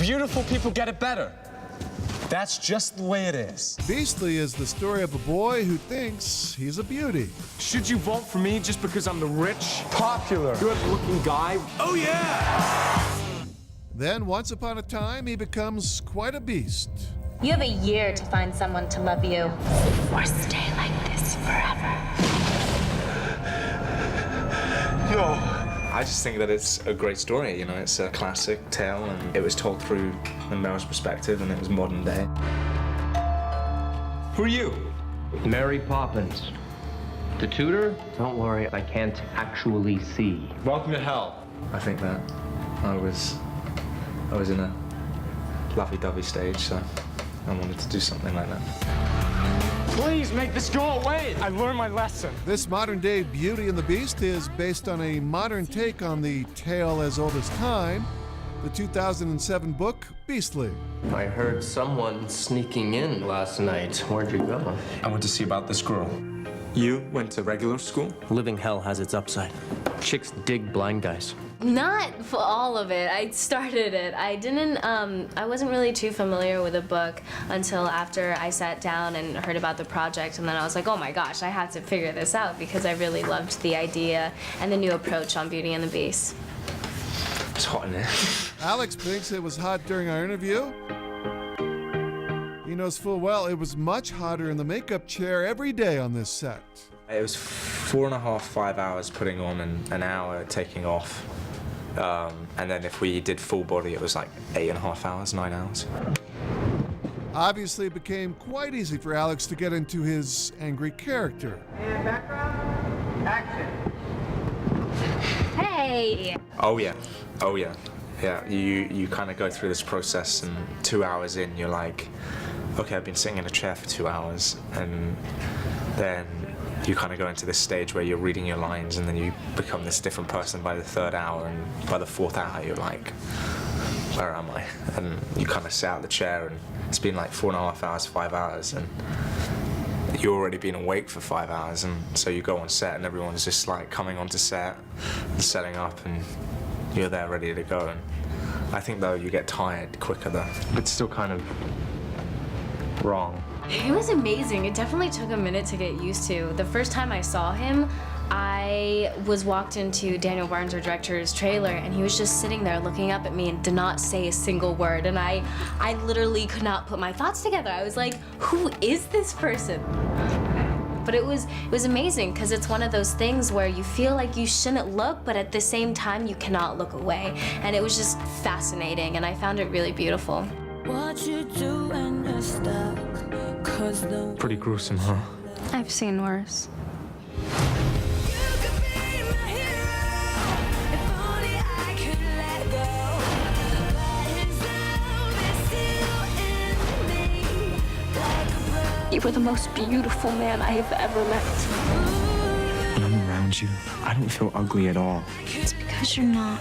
beautiful people get it better. That's just the way it is. Beastly is the story of a boy who thinks he's a beauty. Should you vote for me just because I'm the rich, popular, good-looking guy? Oh, yeah! Then, once upon a time, he becomes quite a beast. You have a year to find someone to love you, or stay like this forever. No. I just think that it's a great story, you know, it's a classic tale and it was told through the male's perspective and it was modern day. Who are you? Mary Poppins. The tutor? Don't worry, I can't actually see. Welcome to hell. I think that I was in a lovey-dovey stage, so I wanted to do something like that. Please make this go away. I learned my lesson. This modern-day Beauty and the Beast is based on a modern take on the tale as old as time, the 2007 book, Beastly. I heard someone sneaking in last night. Where'd you go? I went to see about this girl. You went to regular school? Living hell has its upside. Chicks dig blind guys. Not for all of it. I started it. I wasn't really too familiar with the book until after I sat down and heard about the project, and then I was like, oh my gosh, I have to figure this out because I really loved the idea and the new approach on Beauty and the Beast. It's hot in there. Alex thinks it was hot during our interview. He knows full well it was much hotter in the makeup chair every day on this set. It was 4.5, 5 hours putting on and an hour taking off. And then if we did full body, it was like 8.5 hours, 9 hours. Obviously, it became quite easy for Alex to get into his angry character. And background, action. Hey! Oh yeah, oh yeah. Yeah, you kind of go through this process and 2 hours in, you're like, okay, I've been sitting in a chair for 2 hours, and then you kind of go into this stage where you're reading your lines and then you become this different person by the 3rd hour, and by the 4th hour you're like, where am I? And you kind of sit out of the chair and it's been like 4.5 hours, 5 hours, and you've already been awake for 5 hours, and so you go on set and everyone's just like coming onto set and setting up and you're there ready to go. And I think though you get tired quicker though. It's still kind of wrong. It was amazing. It definitely took a minute to get used to. The first time I saw him, I was walked into Daniel Barnes, our director's trailer, and he was just sitting there looking up at me and did not say a single word. And I literally could not put my thoughts together. I was like, who is this person? But it was amazing because it's one of those things where you feel like you shouldn't look, but at the same time you cannot look away. And it was just fascinating, and I found it really beautiful. What you do when you're stuck, 'cause the Pretty gruesome, huh? I've seen worse. You were the most beautiful man I have ever met. When I'm around you, I don't feel ugly at all. It's because you're not.